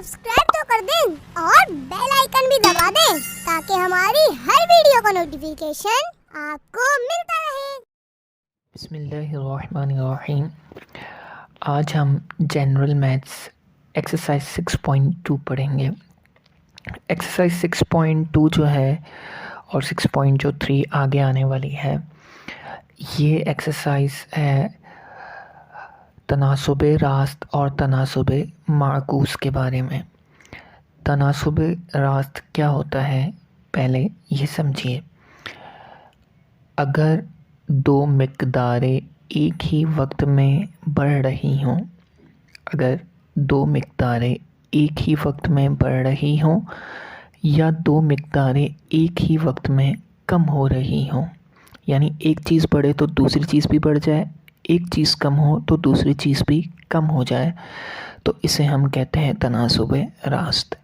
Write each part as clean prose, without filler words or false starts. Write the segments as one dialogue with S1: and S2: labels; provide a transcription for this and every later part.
S1: Subscribe तो कर दें और बेल आइकन भी दबा दें ताकि हमारी हर वीडियो का नोटिफिकेशन आपको मिलता रहे।
S2: बिस्मिल्लाहिर्रहमानिर्रहीम। आज हम जनरल मैथ्स एक्सरसाइज 6.2 पढ़ेंगे। एक्सरसाइज 6.2 जो है और 6.3 आगे आने वाली है, ये एक्सरसाइज है तनासुब रास्त और तनासुब माकूस के बारे में। तनासुब रास्त क्या होता है, पहले ये समझिए। अगर दो मिक़दारें एक ही वक्त में बढ़ रही हों, अगर दो मिक़दारें एक ही वक्त में बढ़ रही हों या दो मिक़दारें एक ही वक्त में कम हो रही हों, यानी एक चीज़ बढ़े तो दूसरी चीज़ भी बढ़ जाए, एक चीज़ कम हो तो दूसरी चीज़ भी कम हो जाए, तो इसे हम कहते हैं तनासुब रास्त।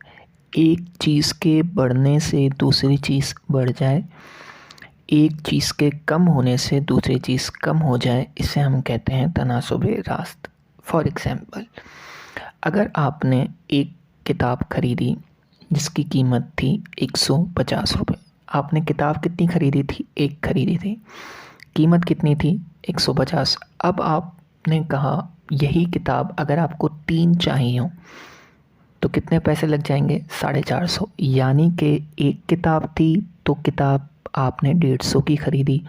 S2: एक चीज़ के बढ़ने से दूसरी चीज़ बढ़ जाए, एक चीज़ के कम होने से दूसरी चीज़ कम हो जाए, इसे हम कहते हैं तनासुब रास्त। फॉर एग्ज़ाम्पल, अगर आपने एक किताब ख़रीदी जिसकी कीमत थी 150 रुपये। आपने किताब कितनी ख़रीदी थी? एक ख़रीदी थी। कीमत कितनी थी? 150। अब आपने कहा यही किताब अगर आपको 3 चाहिए हो तो कितने पैसे लग जाएंगे? 450। यानी कि एक किताब थी तो किताब आपने 150 की ख़रीदी।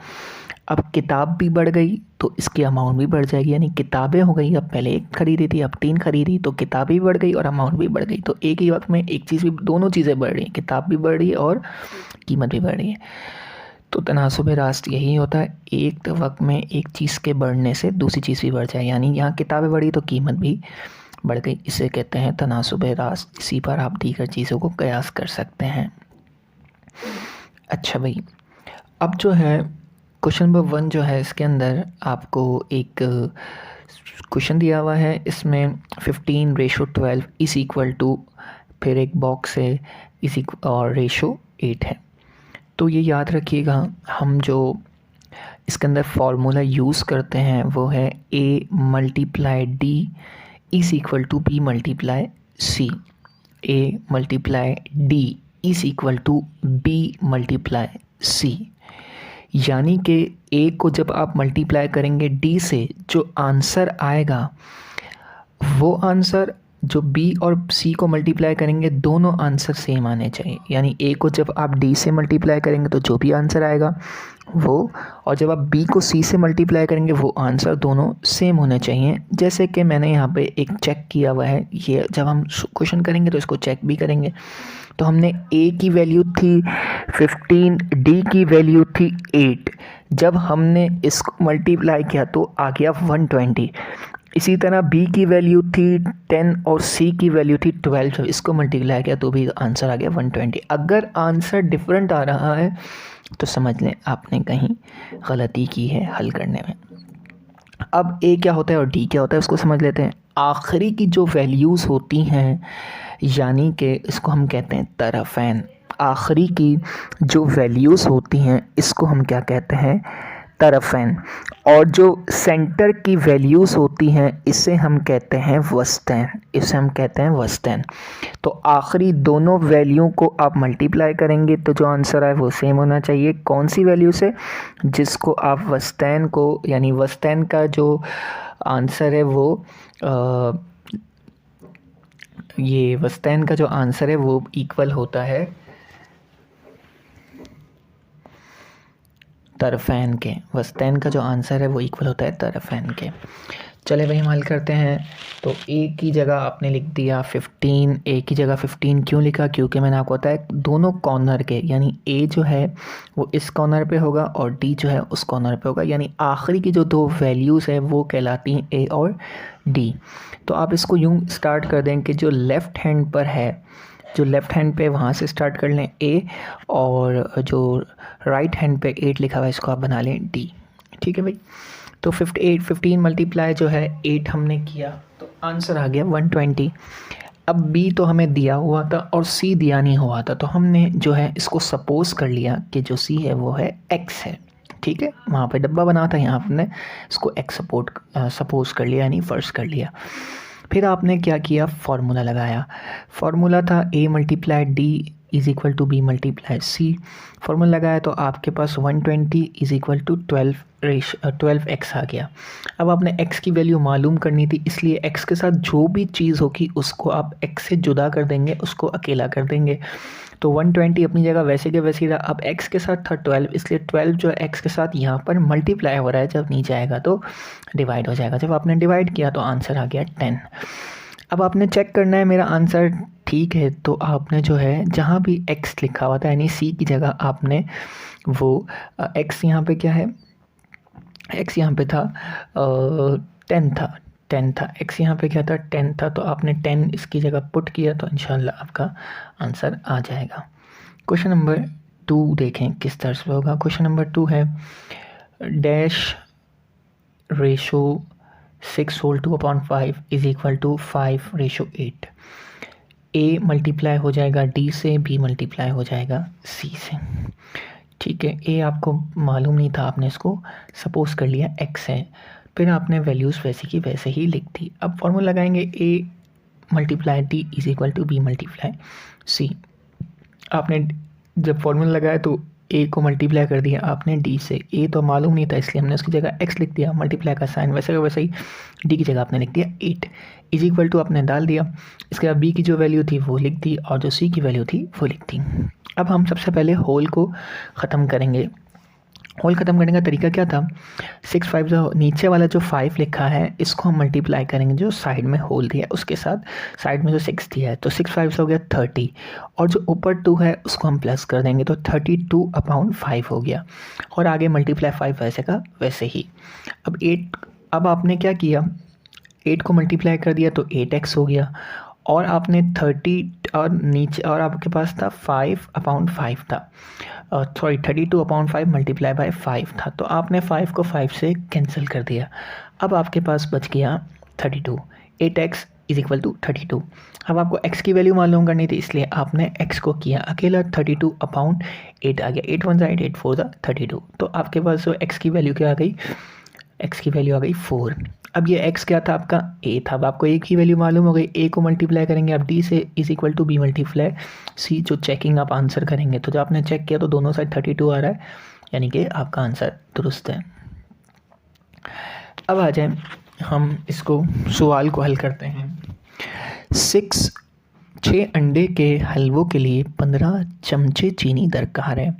S2: अब किताब भी बढ़ गई तो इसकी अमाउंट भी बढ़ जाएगी, यानी किताबें हो गई, अब पहले एक ख़रीदी थी अब 3 ख़रीदी, तो किताब भी बढ़ गई और अमाउंट भी बढ़ गई। तो एक ही वक्त में एक चीज़ भी, दोनों चीज़ें बढ़ रही हैं, किताब भी बढ़ रही है और कीमत भी बढ़ रही है। तो तनासुब रास्त यही होता है, एक वक्त में एक चीज़ के बढ़ने से दूसरी चीज़ भी बढ़ जाए, यानी यहाँ किताबें बढ़ी तो कीमत भी बढ़ गई। इसे कहते हैं तनासुब रास्त। इसी पर आप दीगर चीज़ों को कयास कर सकते हैं। अच्छा भाई, अब जो है क्वेश्चन नंबर 1 जो है, इसके अंदर आपको एक क्वेश्चन दिया हुआ है। इसमें 15:12 इज इक्वल टू, फिर एक बॉक्स है इसी और रेशो 8 है। तो ये याद रखिएगा, हम जो इसके अंदर फार्मूला यूज़ करते हैं वो है A × D is equal to B × C। A × D is equal to B × C। यानी कि A को जब आप मल्टीप्लाई करेंगे D से, जो आंसर आएगा वो आंसर जो B और C को मल्टीप्लाई करेंगे, दोनों आंसर सेम आने चाहिए। यानी A को जब आप D से मल्टीप्लाई करेंगे तो जो भी आंसर आएगा वो, और जब आप B को C से मल्टीप्लाई करेंगे वो आंसर दोनों सेम होने चाहिए। जैसे कि मैंने यहाँ पे एक चेक किया हुआ है, ये जब हम क्वेश्चन करेंगे तो इसको चेक भी करेंगे। तो हमने A की वैल्यू थी 15, D की वैल्यू थी 8। जब हमने इसको मल्टीप्लाई किया तो आ गया 120। इसी तरह B की वैल्यू थी 10 और C की वैल्यू थी 12। जब इसको मल्टीप्लाई किया तो भी आंसर आ गया 120। अगर आंसर डिफरेंट आ रहा है तो समझ लें आपने कहीं गलती की है हल करने में। अब A क्या होता है और D क्या होता है उसको समझ लेते हैं। आखिरी की जो वैल्यूज़ होती हैं, यानी कि इसको हम कहते हैं तरफ़ैन। आखिरी की जो वैल्यूज़ होती हैं इसको हम क्या कहते हैं? तरफ़ैन। और जो सेंटर की वैल्यूज़ होती हैं इसे हम कहते हैं वस्तैन। इसे हम कहते हैं वस्तैन। तो आखिरी दोनों वैल्यू को आप मल्टीप्लाई करेंगे तो जो आंसर आए वो सेम होना चाहिए। कौन सी वैल्यू से? जिसको आप वस्तैन को, यानी वस्तैन का जो आंसर है वो ये वस्तैन का जो आंसर है वो इक्वल होता है तरफ़ैन के। वस्तैन का जो आंसर है वो इक्वल होता है तरफ़ैन के। चले भाई हम हल करते हैं। तो A की जगह आपने लिख दिया 15। A की जगह 15 क्यों लिखा? क्योंकि मैंने आपको बताया दोनों कॉर्नर के, यानी A जो है वो इस कॉर्नर पे होगा और D जो है उस कॉर्नर पे होगा, यानी आखिरी की जो दो वैल्यूज़ है वो कहलाती हैं A और D। तो आप इसको यूँ स्टार्ट कर दें कि जो लेफ़्ट हैंड पर है, जो लेफ़्ट हैंड पे वहाँ से स्टार्ट कर लें A, और जो राइट हैंड पे 8 लिखा हुआ है इसको आप बना लें D। ठीक है भाई। तो 15 मल्टीप्लाई जो है 8 हमने किया तो आंसर आ गया 120। अब B तो हमें दिया हुआ था और C दिया नहीं हुआ था, तो हमने जो है इसको सपोज़ कर लिया कि जो C है वो है X है। ठीक है, वहाँ पे डब्बा बना था, यहाँ हमने इसको X सपोज़ कर लिया, यानी फ़र्ज़ कर लिया। फिर आपने क्या किया, फार्मूला लगाया। फार्मूला था a multiply d is equal to b multiply c। Formula लगाया तो आपके पास 120 इज़ इक्वल टू 12x आ गया। अब आपने x की वैल्यू मालूम करनी थी, इसलिए x के साथ जो भी चीज़ होगी उसको आप x से जुदा कर देंगे, उसको अकेला कर देंगे। तो 120 अपनी जगह वैसे के वैसे ही रहा। अब x के साथ था 12, इसलिए 12 जो x के साथ यहाँ पर मल्टीप्लाई हो रहा है, जब नीचे आएगा तो डिवाइड हो जाएगा। जब आपने डिवाइड किया तो आंसर आ गया 10। अब आपने चेक करना है मेरा आंसर ठीक है, तो आपने जो है जहाँ भी x लिखा हुआ था यानी c की जगह आपने वो x यहाँ पे क्या है, x यहाँ पे था 10 था, x यहाँ पे क्या था 10 था, तो आपने 10 इसकी जगह पुट किया तो इंशाल्लाह आपका आंसर आ जाएगा। क्वेश्चन नंबर 2 देखें किस तरह से होगा। क्वेश्चन नंबर 2 है dash ratio 6 whole 2 upon 5 is equal to 5 ratio 8। a multiply हो जाएगा d से, b मल्टीप्लाई हो जाएगा c से। ठीक है, a आपको मालूम नहीं था, आपने इसको सपोज कर लिया x है, फिर आपने वैल्यूज़ वैसे की वैसे ही लिख दी। अब फॉर्मूला लगाएंगे a multiply d is equal to b multiply c। आपने जब फॉर्मूला लगाया तो a को मल्टीप्लाई कर दिया आपने d से, a तो मालूम नहीं था इसलिए हमने उसकी जगह x लिख दिया, मल्टीप्लाई का साइन वैसे का वैसे ही d की जगह आपने लिख दिया 8 इज इक्वल टू आपने डाल दिया। इसके बाद b की जो वैल्यू थी वो लिख दी और जो c की वैल्यू थी वो लिख दी। अब हम सबसे पहले होल को ख़त्म करेंगे। होल ख़त्म करने का तरीका क्या था, 6 5 जो नीचे वाला जो 5 लिखा है इसको हम मल्टीप्लाई करेंगे जो साइड में होल दिया है उसके साथ, साइड में जो 6 दिया है, तो 6 5 हो गया 30 और जो ऊपर 2 है उसको हम प्लस कर देंगे तो 32 अपॉन 5 हो गया और आगे मल्टीप्लाई 5 वैसे का वैसे ही। अब आपने क्या किया, 8 को मल्टीप्लाई कर दिया तो 8x हो गया और आपने 30 और नीचे और आपके पास था 5 अपॉन 5 था, सॉरी 32 अपॉन 5 मल्टीप्लाई बाय 5 था, तो आपने 5 को 5 से कैंसिल कर दिया। अब आपके पास बच गया 32, 8x इज इक्वल टू 32। अब आपको x की वैल्यू मालूम करनी थी इसलिए आपने x को किया अकेला, 32 अपॉन 8 आ गया, 8 1 8 8 4 32, तो आपके पास जो x की वैल्यू क्या आ गई, x की वैल्यू आ गई 4। अब ये x क्या था आपका a था, अब आपको a की वैल्यू मालूम हो गई, a को मल्टीप्लाई करेंगे आप d से is equal to b multiply c, जो चेकिंग आप आंसर करेंगे तो जब आपने चेक किया तो दोनों साइड 32 आ रहा है यानी कि आपका आंसर दुरुस्त है। अब आ जाए हम इसको सवाल को हल करते हैं। 6 अंडे के हलवों के लिए 15 चमचे चीनी दरकार है,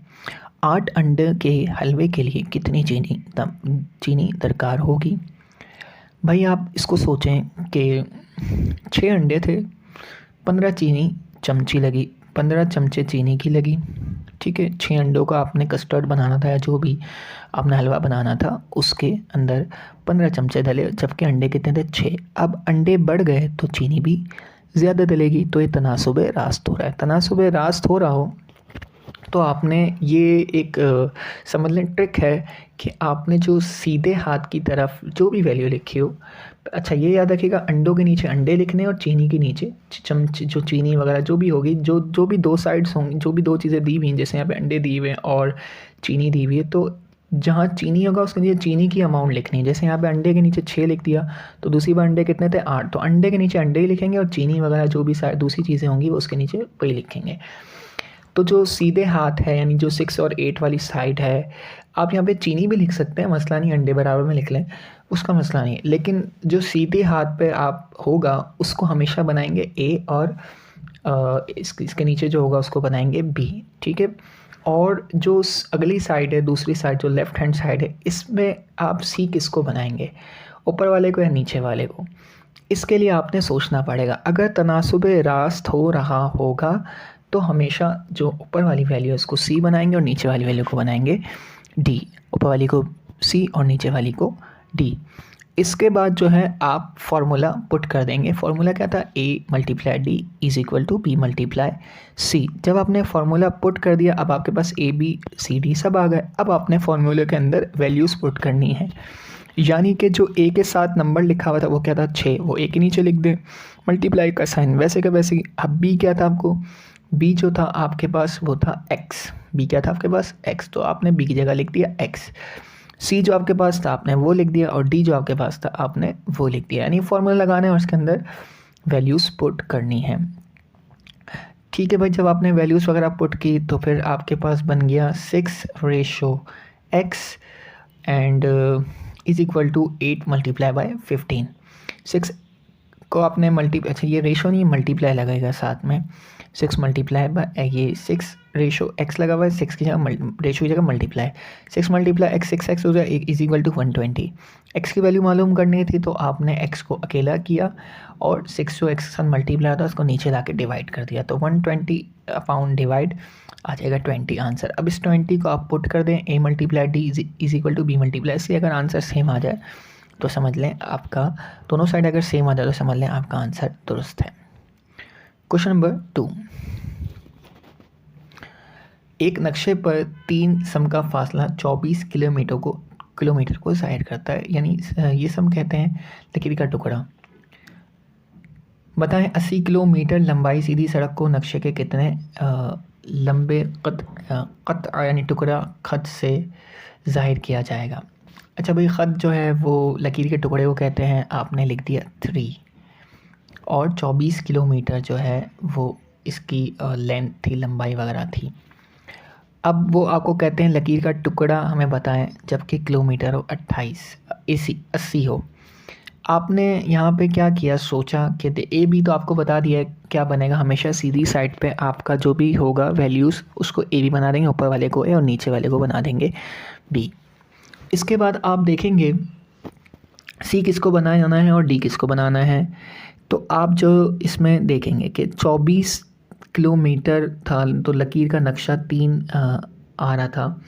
S2: 8 अंडे के हलवे के लिए कितनी चीनी दरकार होगी। भाई आप इसको सोचें कि 6 अंडे थे, 15 चमचे चीनी की लगी। ठीक है, 6 अंडों का आपने कस्टर्ड बनाना था या जो भी आपने हलवा बनाना था उसके अंदर 15 चमचे डले, जबकि अंडे कितने थे 6। अब अंडे बढ़ गए तो चीनी भी ज़्यादा डलेगी, तो ये तनासुब रास्त हो रहा है। तनासुब रास्त हो रहा हो तो आपने ये एक समझ लें ट्रिक है कि आपने जो सीधे हाथ की तरफ जो भी वैल्यू लिखी हो, अच्छा ये याद रखिएगा अंडों के नीचे अंडे लिखने और चीनी के नीचे चमचे, जो चीनी वगैरह जो भी होगी, जो भी 2 साइड्स होंगी, जो भी 2 चीज़ें दी हुई हैं, जैसे यहाँ पे अंडे दिए हुए हैं और चीनी दी हुई है, तो जहाँ चीनी होगा उसके नीचे चीनी की अमाउंट लिखनी है। जैसे यहाँ पे अंडे के नीचे 6 लिख दिया तो दूसरी बार अंडे कितने थे 8, तो अंडे के नीचे अंडे ही लिखेंगे और चीनी वगैरह जो भी दूसरी चीज़ें होंगी वो उसके नीचे वही लिखेंगे। तो जो सीधे हाथ है यानी जो 6 और 8 वाली साइड है, आप यहाँ पे चीनी भी लिख सकते हैं, मसला नहीं, अंडे बराबर में लिख लें, उसका मसला नहीं, लेकिन जो सीधे हाथ पे आप होगा उसको हमेशा बनाएंगे A और इसके नीचे जो होगा उसको बनाएंगे B। ठीक है, और जो अगली साइड है, दूसरी साइड जो लेफ़्ट हैंड साइड है, इसमें आप C किसको बनाएंगे, ऊपर वाले को या नीचे वाले को। इसके लिए आपने सोचना पड़ेगा। अगर तनासुब रास्त हो रहा होगा तो हमेशा जो ऊपर वाली वैल्यू है उसको C बनाएंगे और नीचे वाली वैल्यू को बनाएंगे D, ऊपर वाली को C और नीचे वाली को D। इसके बाद जो है आप फार्मूला पुट कर देंगे। फार्मूला क्या था, A multiply D is equal to B multiply C। जब आपने फार्मूला पुट कर दिया अब आपके पास A B C D सब आ गए। अब आपने फार्मूले के अंदर वैल्यूज़ पुट करनी है, यानी कि जो A के साथ नंबर लिखा हुआ था वो क्या था 6, वो A के नीचे लिख दें, मल्टीप्लाई का साइन वैसे का वैसे। अब B क्या था, आपको B जो था आपके पास वो था X, B क्या था आपके पास X, तो आपने B की जगह लिख दिया X। सी जो आपके पास था आपने वो लिख दिया और डी जो आपके पास था आपने वो लिख दिया, यानी फॉर्मूला लगाना है और उसके अंदर वैल्यूज़ पुट करनी है। ठीक है भाई, जब आपने वैल्यूज़ वगैरह पुट की तो फिर आपके पास बन गया 6/x and is equal to 8 multiply by 15। 6 को आपने अच्छा ये रेशो नहीं, मल्टीप्लाई लगेगा साथ में, 6 मल्टीप्लाई बाय ये 6 रेशो x लगा हुआ है, 6 की जगह रेशो की जगह मल्टीप्लाई, 6 मल्टीप्लाई x 6x हो जाए इज इक्वल टू 120। x की वैल्यू मालूम करनी थी तो आपने x को अकेला किया और 6 जो x के साथ मल्टीप्लाई था उसको नीचे ला के डिवाइड कर दिया, तो 120 अपॉन डिवाइड आ जाएगा 20 आंसर। अब इस 20 को आप पुट कर दें, a multiply D is equal to B multiply C, अगर आंसर सेम आ जाए तो समझ लें आपका, दोनों साइड अगर सेम आ जाए तो समझ लें आपका आंसर दुरुस्त है। क्वेश्चन नंबर 2, एक नक्शे पर 3 सम का फासला 24 किलोमीटर को ज़ाहिर करता है, यानी ये सम कहते हैं लकीर का टुकड़ा। बताएं 80 किलोमीटर लंबाई सीधी सड़क को नक्शे के कितने लंबे कत यानी टुकड़ा खत से ज़ाहिर किया जाएगा। अच्छा भाई, ख़त जो है वो लकीर के टुकड़े को कहते हैं, आपने लिख दिया 3 और 24 किलोमीटर जो है वो इसकी लेंथ थी, लंबाई वगैरह थी। अब वो आपको कहते हैं लकीर का टुकड़ा हमें बताएं, जबकि किलोमीटर हो 80 हो। आपने यहाँ पे क्या किया, सोचा कि ए बी तो आपको बता दिया है क्या बनेगा, हमेशा सीधी साइड पे आपका जो भी होगा वैल्यूज़ उसको ए बी बना देंगे, ऊपर वाले को ए और नीचे वाले को बना देंगे बी। इसके बाद आप देखेंगे सी किसको बनाना है और डी किसको बनाना है। तो आप जो इसमें देखेंगे कि 24 किलोमीटर था तो लकीर का नक्शा 3 आ रहा था,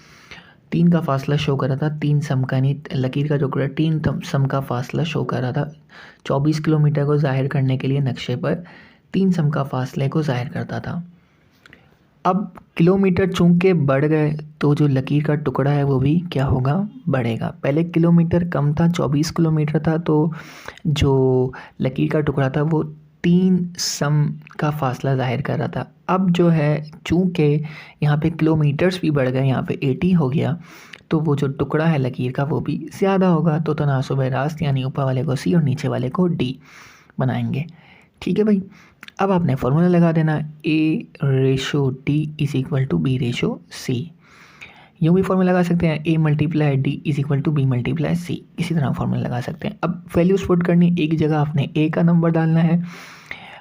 S2: 3 का फासला शो कर रहा था, 3 सम का, नहीं लकीर का टुकड़ा 3 सम का फासला शो कर रहा था। 24 किलोमीटर को ज़ाहिर करने के लिए नक्शे पर 3 सम का फासले को ज़ाहिर करता था। अब किलोमीटर चूंकि बढ़ गए तो जो लकीर का टुकड़ा है वो भी क्या होगा, बढ़ेगा। पहले किलोमीटर कम था, 24 किलोमीटर था, तो जो लकीर का टुकड़ा था वो 3 सम का फासला ज़ाहिर कर रहा था। अब जो है चूंकि यहाँ पे किलोमीटर्स भी बढ़ गए, यहाँ पे 80 हो गया, तो वो जो टुकड़ा है लकीर का वो भी ज़्यादा होगा, तो तनासुब रास्त यानी ऊपर वाले को सी और नीचे वाले को डी बनाएंगे। ठीक है भाई, अब आपने फॉर्मूला लगा देना, A/D is equal to B/C। यूँ भी फॉर्मूला लगा सकते हैं, A multiply D is equal to B multiply C, इसी तरह फॉर्मूला लगा सकते हैं। अब वैल्यूज़ पुट करनी, A की जगह आपने A का नंबर डालना है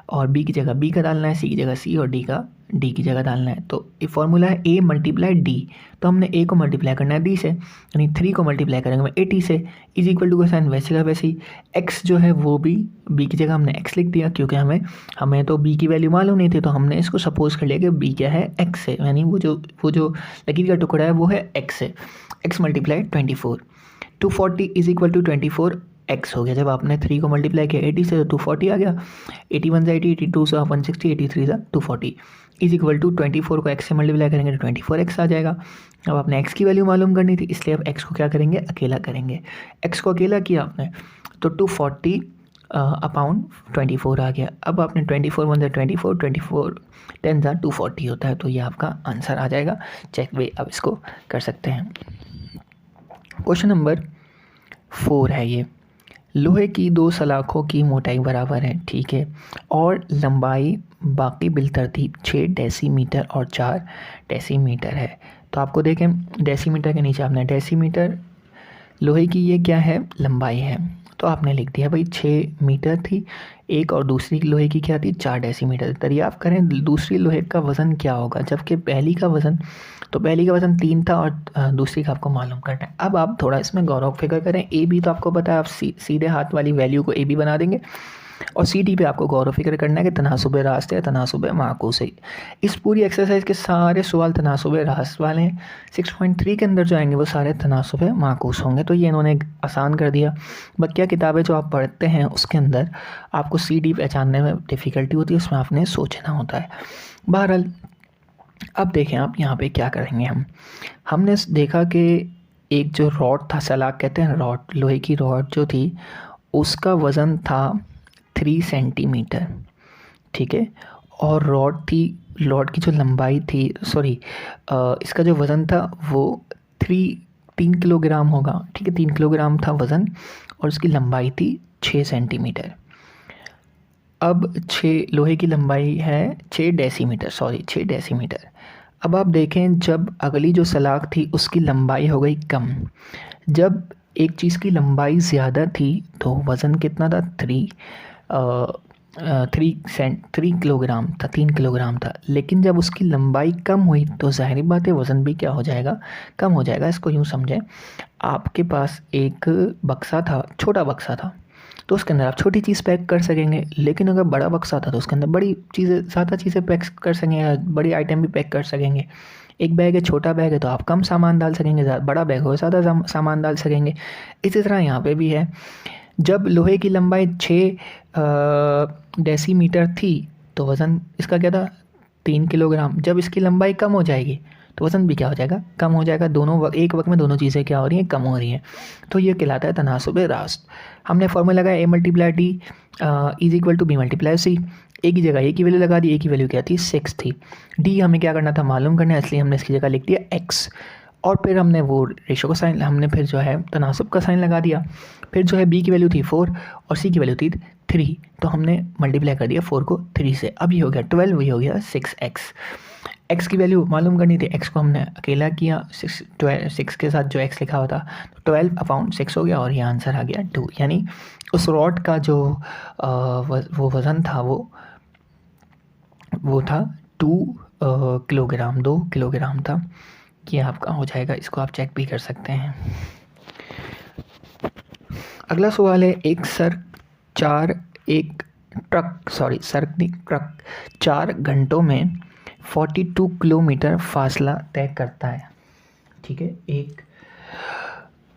S2: और B की जगह B का डालना है, C की जगह C और D की जगह डालना है। तो ये फॉर्मूला है A मल्टीप्लाई D, तो हमने A को मल्टीप्लाई करना है D से, यानी 3 को मल्टीप्लाई करेंगे 80 से, इज इक्वल टू का साइन वैसे का वैसे ही, X जो है वो भी B की जगह हमने X लिख दिया, क्योंकि हमें तो B की वैल्यू मालूम नहीं थी, तो हमने इसको सपोज कर लिया कि B क्या है, X है, यानी वो जो लकीर का टुकड़ा है वो है X है। X multiply 24, 240 is equal to 24 x हो गया। जब आपने 3 को मल्टीप्लाई किया 80 से तो 240 आ गया, 81 से 80, 82 से 160, 83 से 240 इज इक्वल टू 24 को x से मल्टीप्लाई करेंगे तो 24x आ जाएगा। अब आपने x की वैल्यू मालूम करनी थी, इसलिए अब x को क्या करेंगे, अकेला करेंगे। x को अकेला किया आपने तो 240 अपॉन 24 आ गया। अब आपने 24 1 से 24 10 से 240 होता है, तो ये आपका आंसर आ जाएगा। चेक वे अब इसको कर सकते हैं। क्वेश्चन नंबर 4 है ये, लोहे की 2 सलाखों की मोटाई बराबर है, ठीक है, और लंबाई बाकी बिलतरतीब 6 डेसीमीटर और 4 डेसीमीटर है। तो आपको देखें डेसीमीटर के नीचे आपने डेसीमीटर, लोहे की ये क्या है, लंबाई है, तो आपने लिख दिया भाई 6 मीटर थी एक, और दूसरी लोहे की क्या थी, 4 डेसीमीटर। दरियाफ्त करें दूसरी लोहे का वज़न क्या होगा, जबकि पहली का वज़न 3 था और दूसरी का आपको मालूम करना है। अब आप थोड़ा इसमें गौर फिक्र करें, ए बी तो आपको पता है, आप सीधे हाथ वाली वैल्यू को ए बी बना देंगे, और सी डी पे आपको गौर फिक्र करना है कि तनासुब रास्त है, तनासुब माकूस है। इस पूरी एक्सरसाइज के सारे सवाल तनासुब रास्त वाले हैं। 6.3 के अंदर जो आएंगे वो सारे तनासुब माकूस होंगे, तो ये इन्होंने आसान कर दिया। बकिया किताबें जो आप पढ़ते हैं उसके अंदर आपको सी डी पहचानने में डिफ़िकल्टी होती है, उसमें आपने सोचना होता है। बहरहाल अब देखें आप यहाँ पे क्या करेंगे, हमने देखा कि एक जो रॉड था, सलाख कहते हैं रॉड, लोहे की रॉड जो थी उसका वज़न था 3 सेंटीमीटर, ठीक है, और रॉड की जो लंबाई थी, इसका जो वज़न था वो 3 किलोग्राम होगा, ठीक है, 3 किलोग्राम था वज़न और उसकी लंबाई थी 6 सेंटीमीटर। अब 6 लोहे की लंबाई है 6 डेसीमीटर। अब आप देखें, जब अगली जो सलाख थी उसकी लंबाई हो गई कम। जब एक चीज़ की लंबाई ज़्यादा थी तो वज़न कितना था, 3 किलोग्राम था, 3 किलोग्राम था। लेकिन जब उसकी लंबाई कम हुई तो ज़ाहिर बात है वज़न भी क्या हो जाएगा, कम हो जाएगा। इसको यूँ समझें, आपके पास एक बक्सा था, छोटा बक्सा था, तो उसके अंदर आप छोटी चीज़ पैक कर सकेंगे। लेकिन अगर बड़ा बक्सा था तो उसके अंदर बड़ी चीज़ें, ज़्यादा चीज़ें पैक कर सकेंगे, बड़ी आइटम भी पैक कर सकेंगे। एक बैग है, छोटा बैग है तो आप कम सामान डाल सकेंगे, बड़ा बैग हो ज़्यादा सामान डाल सकेंगे। इसी तरह यहाँ पे भी है, जब लोहे की लंबाई 6 डेसीमीटर थी तो वज़न इसका क्या था, 3 किलोग्राम। जब इसकी लंबाई कम हो जाएगी तो वज़न भी क्या हो जाएगा, कम हो जाएगा। एक वक्त में दोनों चीज़ें क्या हो रही हैं, कम हो रही हैं। तो ये कहलाता है तनासुब रास्त। हमने फॉर्मूला लगाया A × D is equal to B × C। A की जगह ए की वैल्यू लगा दी, ए की वैल्यू क्या थी, 6 थी। डी हमें क्या करना था, मालूम करना है, इसलिए हमने इसकी जगह लिख दिया x। और फिर हमने वो रेशो का साइन, हमने फिर जो है तनासुब का साइन लगा दिया। फिर जो है बी की वैल्यू थी 4 और सी की वैल्यू थी 3, तो हमने मल्टीप्लाई कर दिया 4 को 3 से। अब ये हो गया 12, ये हो गया 6x। x की वैल्यू मालूम करनी थी, x को हमने अकेला किया, 6 के साथ जो x लिखा हुआ था, तो 12/6 हो गया और ये आंसर आ गया 2। यानी उस रॉड का जो वो वज़न था वो था 2 किलोग्राम, 2 किलोग्राम था। ये आपका हो जाएगा, इसको आप चेक भी कर सकते हैं। अगला सवाल है, एक ट्रक 4 घंटों में 42 किलोमीटर फासला तय करता है। ठीक है,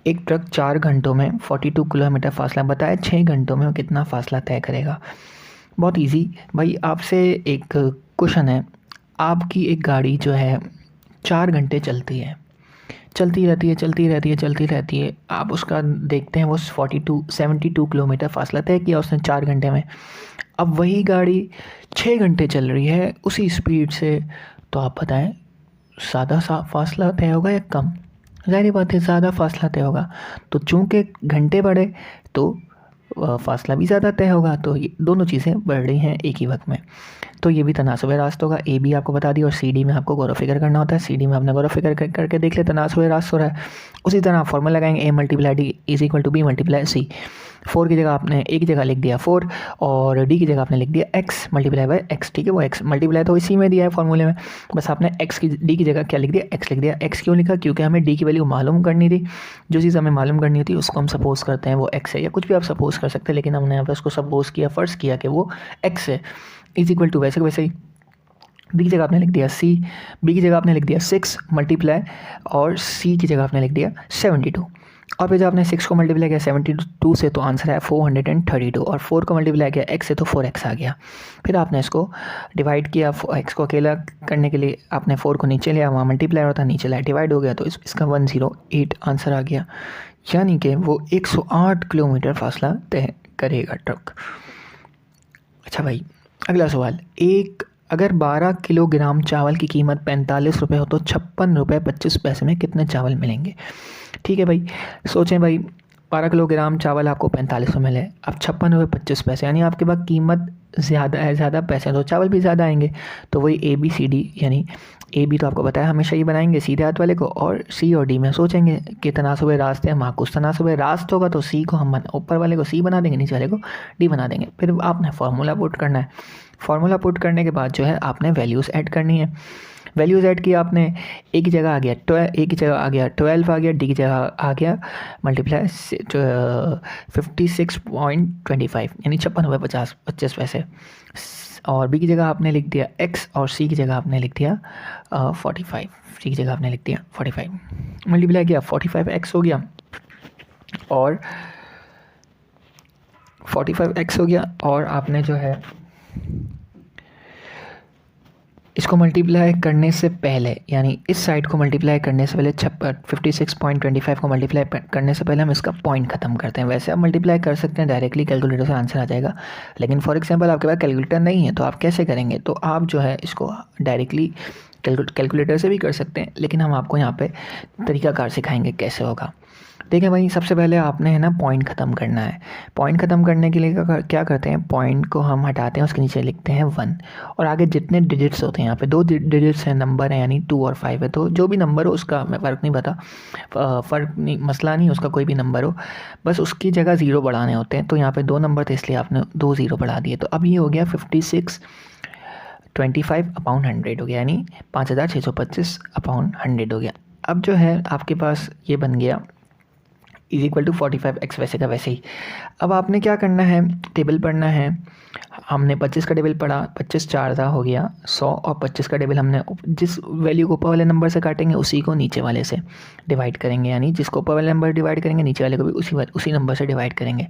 S2: एक ट्रक 4 घंटों में 42 किलोमीटर फासला बताए, 6 घंटों में वो कितना फासला तय करेगा। बहुत इजी भाई, आपसे एक क्वेश्चन है, आपकी एक गाड़ी जो है 4 घंटे चलती रहती है, आप उसका देखते हैं वो 72 किलोमीटर फासला तय किया उसने 4 घंटे में। अब वही गाड़ी 6 घंटे चल रही है उसी स्पीड से, तो आप बताएं ज़्यादा फासला तय होगा या कम? ज़ाहिर बात है ज़्यादा फासला तय होगा। तो चूँकि घंटे बढ़े तो फासला भी ज़्यादा तय होगा, तो ये दोनों चीज़ें बढ़ रही हैं एक ही वक्त में। तो ये भी तनासुब रास्त होगा। ए भी आपको बता दी और सी डी में आपको गौर फिक्र करना होता है। सी डी में आपने गौर फिक्र करके देख ले तनासुब रास्त हो रहा है। उसी तरह आप फॉर्मूला लगाएंगे A × D is equal to B × C। 4 की जगह आपने ए की जगह लिख दिया 4 और डी की जगह आपने लिख दिया x × x। ठीक है, वो x मल्टीप्लाई तो इसी में दिया है फॉर्मूले में, बस आपने डी की जगह क्या लिख दिया, x लिख दिया। x क्यों लिखा, क्योंकि हमें डी की वैल्यू मालूम करनी थी। जो चीज़ हमें मालूम करनी होती है उसको हम सपोज करते हैं वो x है, या कुछ भी आप सपोज कर सकते हैं, लेकिन हमने यहाँ पर उसको सपोज किया, फ़र्ज़ किया कि वो x है। इज इक्वल टू वैसे ही बी की जगह आपने लिख दिया c, बी की जगह आपने लिख दिया 6 मल्टीप्लाई और c की जगह आपने लिख दिया 72। और फिर जब आपने 6 को मल्टीप्लाई किया 72 से तो आंसर है 432, और 4 को मल्टीप्लाई किया x से तो 4x आ गया। फिर आपने इसको डिवाइड किया, x को अकेला करने के लिए आपने 4 को नीचे लिया, वहाँ मल्टीप्लाई होता नीचे लाया, डिवाइड हो गया, तो इसका 108 आंसर आ गया। यानी कि वो 108 किलोमीटर फासला तय करेगा ट्रक। अच्छा भाई, अगला सवाल, अगर 12 किलोग्राम चावल की कीमत 45 रुपये हो तो 56 रुपये 25 पैसे में कितने चावल मिलेंगे? ठीक है भाई, सोचें भाई, 12 किलोग्राम चावल आपको 45 में मिले, अब 56 रुपये 25 पैसे, यानी आपके पास कीमत ज़्यादा है, ज़्यादा पैसे तो चावल भी ज़्यादा आएंगे। तो वही ABCD, यानी ए बी तो आपको बताया हमेशा ही बनाएंगे सीधे हाथ वाले को, और सी और डी में सोचेंगे कि तनासुब रास्त है, माकूस तनासुब रास्त होगा तो सी को हम ऊपर वाले को सी बना देंगे, नीचे वाले को डी बना देंगे। फिर आपने फार्मूला पुट करना है। फार्मूला पुट करने के बाद जो है आपने वैल्यूज़ ऐड करनी है। वैल्यूज़ ऐड किया आपने, ए की जगह आ गया 12 आ गया, डी की जगह आ गया मल्टीप्लाई 56.25 यानी 56 रुपये 25 पैसे, और बी की जगह आपने लिख दिया x और सी की जगह आपने लिख दिया 45, सी की जगह आपने लिख दिया 45, मल्टीप्लाई किया 45x हो गया और 45x हो गया, और आपने जो है इसको मल्टीप्लाई करने से पहले, यानी इस साइड को मल्टीप्लाई करने से पहले 56.25 को मल्टीप्लाई करने से पहले हम इसका पॉइंट ख़त्म करते हैं। वैसे आप मल्टीप्लाई कर सकते हैं डायरेक्टली, कैलकुलेटर से आंसर आ जाएगा, लेकिन फॉर एग्जांपल आपके पास कैलकुलेटर नहीं है तो आप कैसे करेंगे? तो आप जो है इसको डायरेक्टली कैलकुलेटर से भी कर सकते हैं, लेकिन हम आपको यहाँ पे तरीकाकार सिखाएंगे कैसे होगा। देखिए भाई, सबसे पहले आपने है ना पॉइंट ख़त्म करना है। पॉइंट ख़त्म करने के लिए क्या करते हैं, पॉइंट को हम हटाते हैं, उसके नीचे लिखते हैं 1 और आगे जितने डिजिट्स होते हैं, यहाँ पे 2 डिजिट्स हैं, नंबर है यानी 2 और 5 है, तो जो भी नंबर हो उसका मैं फ़र्क नहीं पता, फ़र्क नहीं, मसला नहीं, उसका कोई भी नंबर हो, बस उसकी जगह 0 बढ़ाने होते हैं। तो यहाँ पे 2 नंबर थे इसलिए आपने 2 0 बढ़ा दिए। तो अब ये हो गया 5625/100 हो गया, यानी 5625 अपॉन 100 हो गया। अब जो है आपके पास ये बन गया = 45x, वैसे का वैसे ही। अब आपने क्या करना है, टेबल पढ़ना है। हमने 25 का टेबल पढ़ा, 25 4 हो गया 100, और 25 का टेबल हमने जिस वैल्यू को ऊपर वाले नंबर से काटेंगे उसी को नीचे वाले से डिवाइड करेंगे, यानी जिसको ऊपर वाले नंबर डिवाइड करेंगे नीचे वाले को भी उसी नंबर से डिवाइड करेंगे।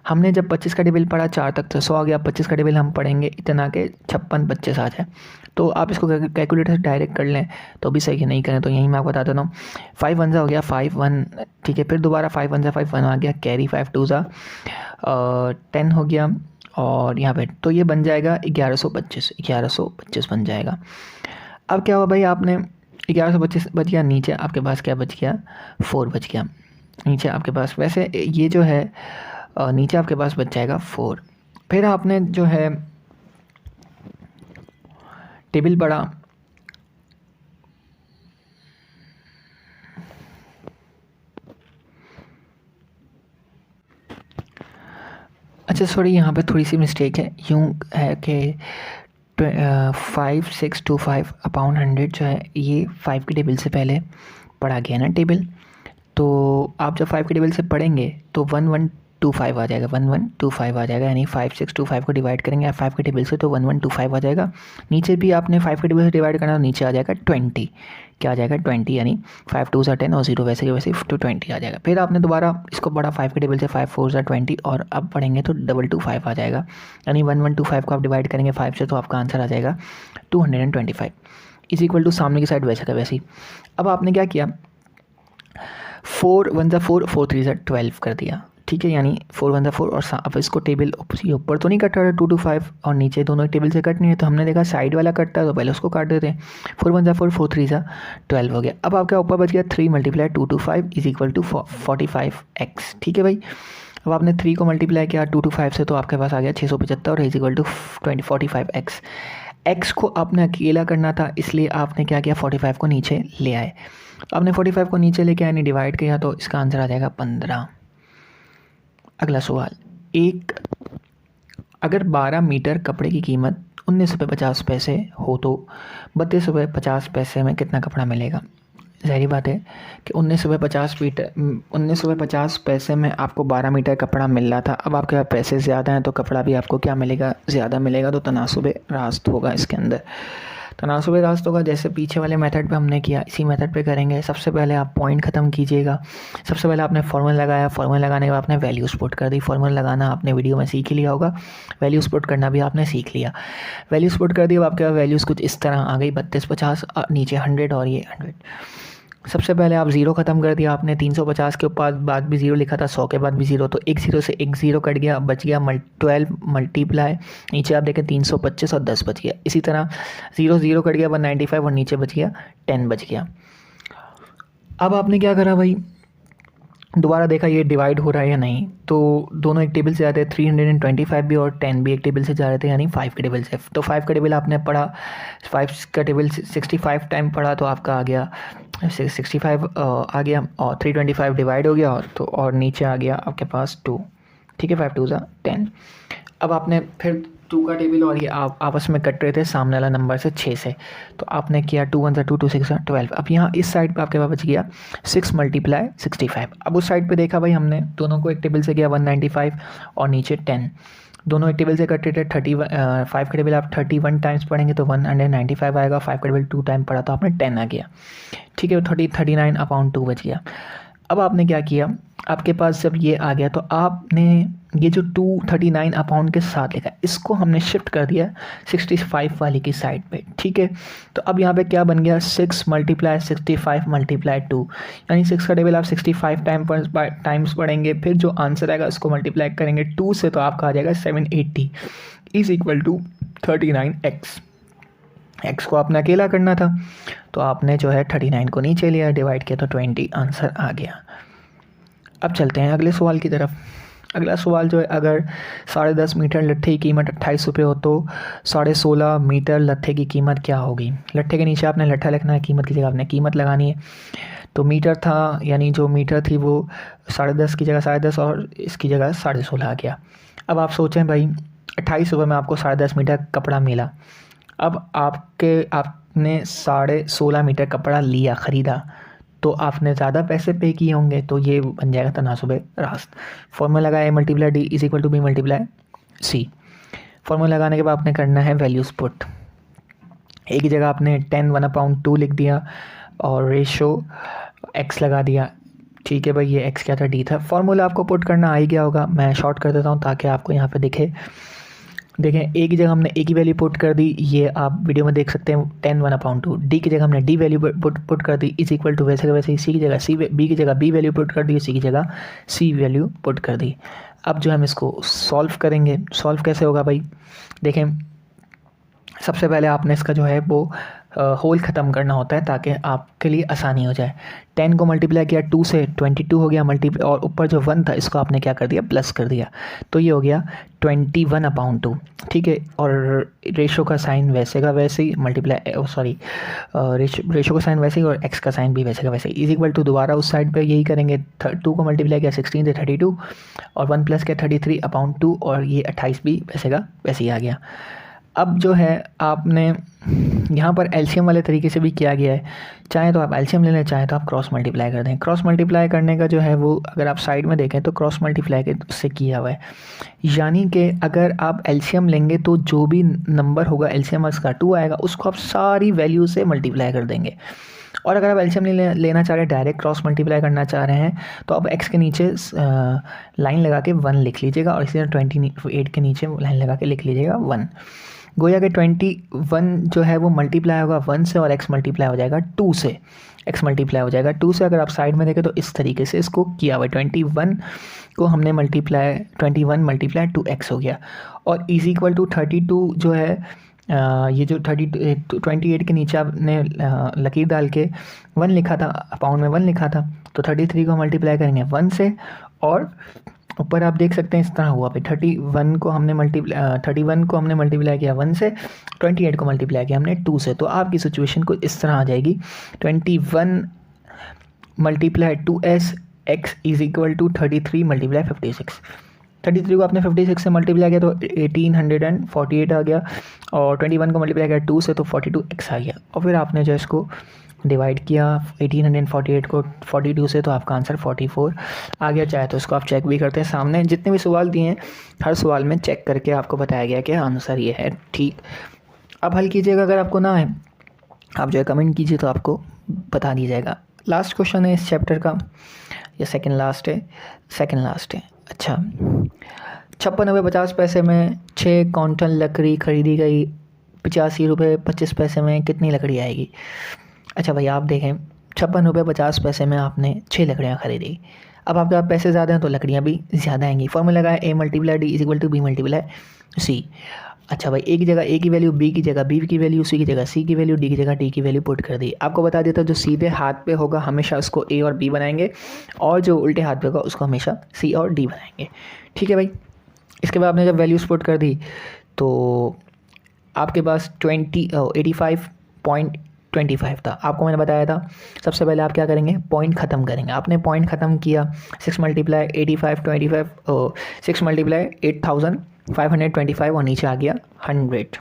S2: हमने जब 25 का टेबल पढ़ा 4 तक तो 100 आ गया, 25 का टेबल हम पढ़ेंगे इतना के 56 25 आ जाए। तो आप इसको कैलकुलेटर से डायरेक्ट कर लें तो भी सही है, नहीं करें तो यहीं मैं आपको बता देता हूँ। 5 1 हो गया 5 1, ठीक है, फिर दोबारा 5 1 5 1 आ गया, कैरी 5 2 10 हो गया, और यहाँ पे तो ये बन जाएगा 1125 बन जाएगा। अब क्या हुआ भाई, आपने 1125 बच गया, नीचे आपके पास क्या बच गया, 4 बच गया नीचे आपके पास। वैसे ये जो है नीचे आपके पास बच जाएगा 4। फिर आपने जो है टेबल पढ़ा, अच्छा सॉरी यहाँ पे थोड़ी सी मिस्टेक है, यूँ है कि 5625/100 जो है ये 5 के टेबल से पहले पढ़ा गया ना टेबल। तो आप जब 5 के टेबल से पढ़ेंगे तो 1125 आ जाएगा, 1125 आ जाएगा, यानी 5625 को डिवाइड करेंगे आप 5 के टेबल से तो 1125 आ जाएगा। नीचे भी आपने 5 के टेबल से डिवाइड करना, तो नीचे आ जाएगा 20, क्या आ जाएगा 20, यानी 5 2 10 और 0 वैसे के वैसे 20 आ जाएगा। फिर आपने दोबारा इसको पढ़ा 5 के टेबल से, 5 4 20, और अब पढ़ेंगे तो 225 आ जाएगा, यानी 1125 को आप डिवाइड करेंगे 5 से तो आपका आंसर आ जाएगा 225 = सामने की साइड वैसे का वैसे ही। अब आपने क्या किया, 4 1 4 4 3 12 कर दिया, ठीक है, यानी 4 1 4, और अब इसको टेबल ऊपर तो नहीं कट रहा है 2 2 5, और नीचे दोनों टेबल से कटनी है, तो हमने देखा साइड वाला कटता है तो पहले उसको काट देते हैं। 4 1 4 4 3 12 हो गया। अब आपका ऊपर बच गया 3 × 2 2 5 = 45x, ठीक है भाई। अब आपने 3 को मल्टीप्लाई किया 2 2 5 से तो आपके पास आ गया 675 और = 45x। x को आपने अकेला करना था, इसलिए आपने क्या किया, 45 को नीचे ले आए। आपने 45 को नीचे लेके आने डिवाइड किया तो इसका आंसर आ जाएगा 15। अगला सवाल, अगर 12 मीटर कपड़े की कीमत 19 रुपये 50 पैसे हो तो 32 रुपये 50 पैसे में कितना कपड़ा मिलेगा। ज़ाहिर बात है कि 19 रुपये 50 पैसे में आपको 12 मीटर कपड़ा मिल रहा था। अब आपके पास पैसे ज़्यादा हैं तो कपड़ा भी आपको क्या मिलेगा, ज़्यादा मिलेगा। तो तनासुब रास्त होगा इसके अंदर, तनासुब रास्त होगा। जैसे पीछे वाले मेथड पे हमने किया, इसी मेथड पे करेंगे। सबसे पहले आप पॉइंट ख़त्म कीजिएगा। सबसे पहले आपने फार्मूला लगाया, फार्मूला लगाने के बाद आपने वैल्यूज़ पुट कर दी। फार्मूला लगाना आपने वीडियो में सीख ही लिया होगा, वैल्यूज़ पुट करना भी आपने सीख लिया। वैल्यूज़ पुट कर दी, अब आपके पास वैल्यूज़ कुछ इस तरह आ गई, 32 50 नीचे 100 और ये 100। सबसे पहले आप ज़ीरो ख़त्म कर दिया आपने, 350 के ऊपर बाद भी ज़ीरो लिखा था, 100 के बाद भी ज़ीरो, तो एक ज़ीरो से एक ज़ीरो कट गया, बच गया 12 मल्टीप्लाई, नीचे आप देखें 325 और 10 बच गया। इसी तरह 0 0 कट गया 195 और नीचे बच गया 10 बच गया। अब आपने क्या करा भाई, दोबारा देखा ये डिवाइड हो रहा है या नहीं, तो दोनों एक टेबल से जाते हैं। 325 भी और 10 भी एक टेबल से जा रहे थे, यानी 5 के टेबल से। तो 5 का टेबल आपने पढ़ा, 5 का टेबल 65 टाइम पढ़ा तो आपका आ गया 65 आ गया, और 325 डिवाइड हो गया, और नीचे आ गया आपके पास 2, ठीक है, 5 2 10। अब आपने फिर 2 का टेबल और ये आप आपस में कट रहे थे सामने वाला नंबर से 6 से, तो आपने किया 2 1 2 2 6 12। अब यहाँ इस साइड पे आपके पास बच गया 6 × 65। अब उस साइड पे देखा भाई हमने दोनों को एक टेबल से किया 195 और नीचे 10, दोनों एक टेबल से कट रहे थे। 5 का टेबल आप 31 टाइम्स पढ़ेंगे तो 195 आएगा। 5 का टेबल 2 टाइम पढ़ा तो आपने 10 आ गया, ठीक है, 39/2 बच गया। अब आपने क्या किया, आपके पास जब ये आ गया तो आपने ये जो 239 के साथ लिखा इसको हमने शिफ्ट कर दिया 65 वाली की साइड पे, ठीक है। तो अब यहाँ पे क्या बन गया, 6 × 65 × 2, यानी 6 का टेबल आप 65 टाइम्स पढ़ेंगे, फिर जो आंसर आएगा उसको मल्टीप्लाई करेंगे 2 से तो आपका आ जाएगा 780 = 39x। एक्स को आपने अकेला करना था, तो आपने जो है 39 को नीचे लिया, डिवाइड किया तो 20 आंसर आ गया। अब चलते हैं अगले सवाल की तरफ। अगला सवाल जो है, अगर 10.5 मीटर लट्ठे की कीमत 28 रुपये हो तो 16.5 मीटर लट्ठे की कीमत क्या होगी। लट्ठे के नीचे आपने लट्ठा लिखना है, कीमत की जगह आपने कीमत लगानी है। तो मीटर था, यानी जो मीटर थी वो 10.5 की जगह 10.5 और इसकी जगह 16.5 आ गया। अब आप सोचें भाई 28 रुपये में आपको 10.5 मीटर कपड़ा मिला। अब आपने 16.5 मीटर कपड़ा लिया, ख़रीदा, तो आपने ज़्यादा पैसे पे किए होंगे, तो ये बन जाएगा तनासुब रास्त। फॉर्मूला लगाया A × D is equal to B × C। Formula लगाने के बाद आपने करना है वैल्यूज़ पुट। एक ही जगह आपने 10/1/2 लिख दिया और रेशो x लगा दिया। ठीक है भाई, ये x क्या था, d था। फॉर्मूला आपको पुट करना आ ही गया होगा, मैं शॉर्ट कर देता हूँ ताकि आपको यहाँ पे दिखे। देखें, एक ही जगह हमने एक ही वैल्यू पुट कर दी, ये आप वीडियो में देख सकते हैं 10/1/2। डी की जगह हमने डी वैल्यू पुट कर दी इज इक्वल टू वैसे का वैसे ही सी की जगह बी की जगह बी वैल्यू पुट कर दी, सी की जगह सी वैल्यू पुट कर दी। अब जो हम इसको सॉल्व करेंगे, सॉल्व कैसे होगा भाई, देखें सबसे पहले आपने इसका जो है वो होल ख़त्म करना होता है ताकि आपके लिए आसानी हो जाए। 10 को मल्टीप्लाई किया 2 से 22 हो गया, और ऊपर जो 1 था इसको आपने क्या कर दिया, प्लस कर दिया, तो ये हो गया 21/2। ठीक है, और रेशो का साइन वैसे का वैसे ही, रेशो का साइन वैसे ही और एक्स का साइन भी वैसे का वैसे ही, इज इक्वल टू दोबारा उस साइड पे यही करेंगे। 2 को मल्टीप्लाई किया 16 से 32 और 1 प्लस किया 33/2 और ये 28 भी वैसे का वैसे ही आ गया। अब जो है आपने यहाँ पर एलसीएम वाले तरीके से भी किया गया है, चाहे तो आप एलसीएम ले लें, चाहे तो आप क्रॉस मल्टीप्लाई कर दें। क्रॉस मल्टीप्लाई करने का जो है वो अगर आप साइड में देखें तो क्रॉस मल्टीप्लाई के से किया हुआ है, यानी कि अगर आप एलसीएम लेंगे तो जो भी नंबर होगा एलसीएम उसका 2 आएगा, उसको आप सारी वैल्यू से मल्टीप्लाई कर देंगे। और अगर आप एलसीएम लेना चाह रहे हैं, डायरेक्ट क्रॉस मल्टीप्लाई करना चाह रहे हैं, तो आप एक्स के नीचे लाइन लगा के 1 लिख लीजिएगा और इसी तरह 28 के नीचे लाइन लगा के लिख लीजिएगा 1। गोया कि 21 जो है वो मल्टीप्लाई होगा 1 से और x मल्टीप्लाई हो जाएगा 2 से, x मल्टीप्लाई हो जाएगा 2 से। अगर आप साइड में देखें तो इस तरीके से इसको किया हुआ है, 21 को हमने 21 मल्टीप्लाई 2x हो गया, और इज इक्वल टू 32 जो है ये जो 28 के नीचे आपने लकीर डाल के 1 लिखा था, अपाउंड में 1 लिखा था, तो 33 को मल्टीप्लाई करेंगे 1 से, और ऊपर आप देख सकते हैं इस तरह हुआ पे 31 को हमने मल्टीप्लाई किया 1 से, 28 को मल्टीप्लाई किया हमने 2 से। तो आपकी सिचुएशन को इस तरह आ जाएगी 21 multiply 2s x is equal to 33 multiply 56। 33 को आपने 56 से मल्टीप्लाई किया तो 1848 आ गया, और 21 को मल्टीप्लाई किया 2 से तो 42x आ गया, और फिर आपने जो इसको डिवाइड किया 1848 को 42 से, तो आपका आंसर 44 आ गया। चाहे तो इसको आप चेक भी करते हैं, सामने जितने भी सवाल दिए हैं हर सवाल में चेक करके आपको बताया गया कि आंसर ये है। ठीक, अब हल कीजिएगा, अगर आपको ना आए आप जो है कमेंट कीजिए तो आपको बता दिया जाएगा। लास्ट क्वेश्चन है इस चैप्टर का, या सेकंड लास्ट है। अच्छा, 56 रुपये 50 पैसे में 6 क्विंटल लकड़ी खरीदी गई, 85 रुपये 25 पैसे में कितनी लकड़ी आएगी। अच्छा भाई, आप देखें 56 रुपये 50 पैसे में आपने 6 लकड़ियाँ खरीदी। अब आपके पास पैसे ज़्यादा हैं तो लकड़ियाँ भी ज़्यादा आएंगी। फॉर्मूला लगाया A × D is equal to B × C। अच्छा भाई, एक जगह A की वैल्यू, B की जगह B की वैल्यू, C की जगह C की वैल्यू, D की जगह D की वैल्यू पुट कर दी। आपको बता देता जो सीधे हाथ पे होगा हमेशा उसको A और B बनाएंगे, और जो उल्टे हाथ पे होगा उसको हमेशा C और D बनाएंगे। ठीक है भाई, इसके बाद आपने जब वैल्यूज़ पुट कर दी तो आपके पास 85.25 था। आपको मैंने बताया था सबसे पहले आप क्या करेंगे, पॉइंट ख़त्म करेंगे। आपने पॉइंट ख़त्म किया 6 मल्टीप्लाई 8525 और नीचे आ गया 100।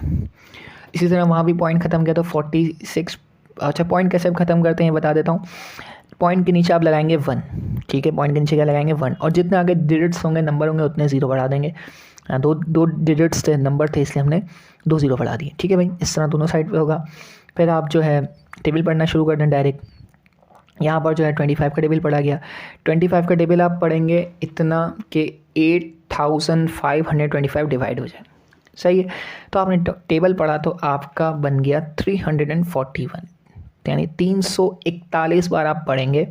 S2: इसी तरह वहाँ भी पॉइंट ख़त्म किया तो 46। अच्छा, पॉइंट कैसे ख़त्म करते हैं बता देता हूँ। पॉइंट के नीचे आप लगाएंगे 1, ठीक है, पॉइंट के नीचे क्या लगाएंगे 1, और जितने आगे डिजिट्स होंगे, नंबर होंगे, उतने 0 बढ़ा देंगे। दो डिजिट्स थे, नंबर थे, इसलिए हमने 2 0 बढ़ा दिए। ठीक है भाई, इस तरह दोनों साइड पे होगा। फिर आप जो है टेबल पढ़ना शुरू कर दें डायरेक्ट। यहाँ पर जो है 25 का टेबल पढ़ा गया। 25 का टेबल आप पढ़ेंगे इतना कि 8525 डिवाइड हो जाए, सही है। तो आपने टेबल पढ़ा तो आपका बन गया 341, यानी 341 बार आप पढ़ेंगे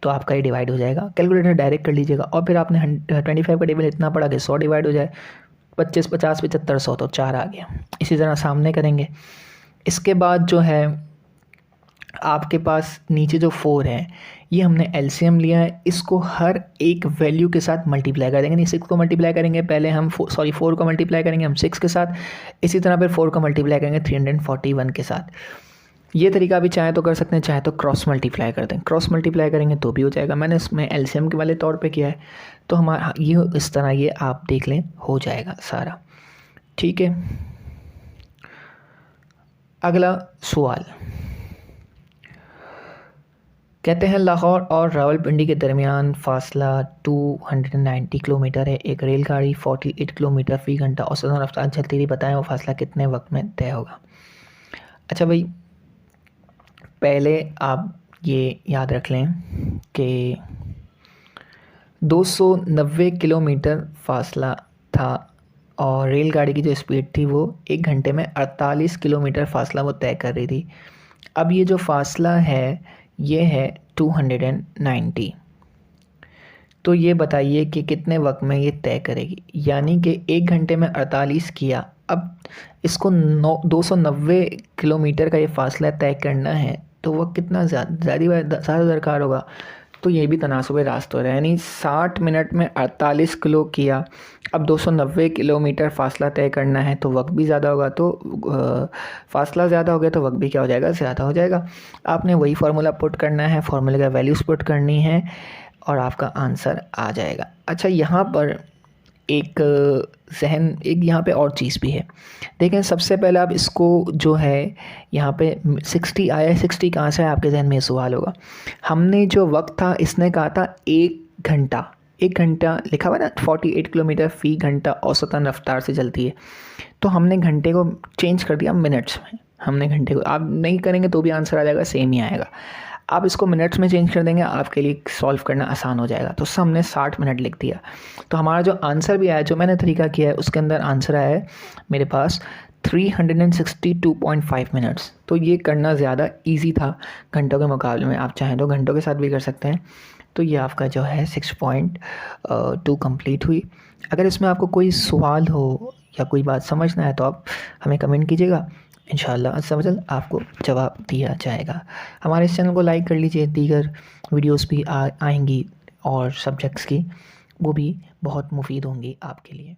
S2: तो आपका ये डिवाइड हो जाएगा। कैलकुलेटर डायरेक्ट कर लीजिएगा। और फिर आपने 25 का टेबल इतना पढ़ा कि 100 डिवाइड हो जाए, 25 50 75 100 तो 4 आ गया। इसी तरह सामने करेंगे इसके बाद जो है आपके पास नीचे जो 4 है, ये हमने एलसीएम लिया है, इसको हर एक वैल्यू के साथ मल्टीप्लाई कर देंगे। नहीं, 6 को मल्टीप्लाई करेंगे पहले हम 4 को मल्टीप्लाई करेंगे हम 6 के साथ, इसी तरह फिर 4 को मल्टीप्लाई करेंगे 341 के साथ। ये तरीका भी चाहे तो कर सकते हैं, चाहे तो क्रॉस मल्टीप्लाई कर दें। क्रॉस मल्टीप्लाई करेंगे तो भी हो जाएगा। मैंने इसमें एलसीएम के वाले तौर पे किया है, तो हमारा ये इस तरह ये आप देख लें हो जाएगा सारा, ठीक है। अगला सवाल कहते हैं लाहौर और रावलपिंडी के दरमियान फासला 290 किलोमीटर है। एक रेलगाड़ी 48 किलोमीटर फ़ी घंटा औसतन रफ्तार चलती रही, बताएं वो फासला कितने वक्त में तय होगा। अच्छा भाई, पहले आप ये याद रख लें कि 290 किलोमीटर फासला था और रेलगाड़ी की जो स्पीड थी वो 1 घंटे में 48 किलोमीटर फासला वो तय कर रही थी। अब ये जो फासला है ये है 290, तो ये बताइए कि कितने वक्त में ये तय करेगी। यानी कि 1 घंटे में 48 किया, अब इसको 290 किलोमीटर का ये फासला तय करना है, तो वह कितना ज़्यादा दरकार होगा। तो ये भी तनासुब रास्त हो रहा है, यानी 60 मिनट में 48 किलो किया, अब 290 किलोमीटर फासला तय करना है तो वक्त भी ज़्यादा होगा, तो फासला ज़्यादा हो गया तो वक्त भी क्या हो जाएगा, ज़्यादा हो जाएगा। आपने वही फार्मूला पुट करना है, फार्मूले का वैल्यूज़ पुट करनी है और आपका आंसर आ जाएगा। अच्छा, यहाँ पर एक यहाँ पे और चीज़ भी है। देखें, सबसे पहले आप इसको जो है यहाँ पे 60 आया, 60 कहाँ से है आपके जहन में सवाल होगा। हमने जो वक्त था इसने कहा था 1 घंटा, 1 घंटा लिखा हुआ ना, 48 किलोमीटर फ़ी घंटा औसतन रफ्तार से चलती है, तो हमने घंटे को चेंज कर दिया मिनट्स में। हमने घंटे को, आप नहीं करेंगे तो भी आंसर आ जाएगा, सेम ही आएगा। आप इसको मिनट्स में चेंज कर देंगे, आपके लिए सॉल्व करना आसान हो जाएगा। तो हमने 60 मिनट लिख दिया, तो हमारा जो आंसर भी आया, जो मैंने तरीका किया है उसके अंदर आंसर आया है मेरे पास 362.5 मिनट्स। तो ये करना ज़्यादा इजी था घंटों के मुकाबले में। आप चाहें तो घंटों के साथ भी कर सकते हैं। तो ये आपका जो है 6.2 कंप्लीट हुई। अगर इसमें आपको कोई सवाल हो या कोई बात समझना है तो आप हमें कमेंट कीजिएगा, इंशाअल्लाह अज़्ज़ा वजल आपको जवाब दिया जाएगा। हमारे इस चैनल को लाइक कर लीजिए, दीगर वीडियोस भी आएंगी और सब्जेक्ट्स की, वो भी बहुत मुफीद होंगी आपके लिए।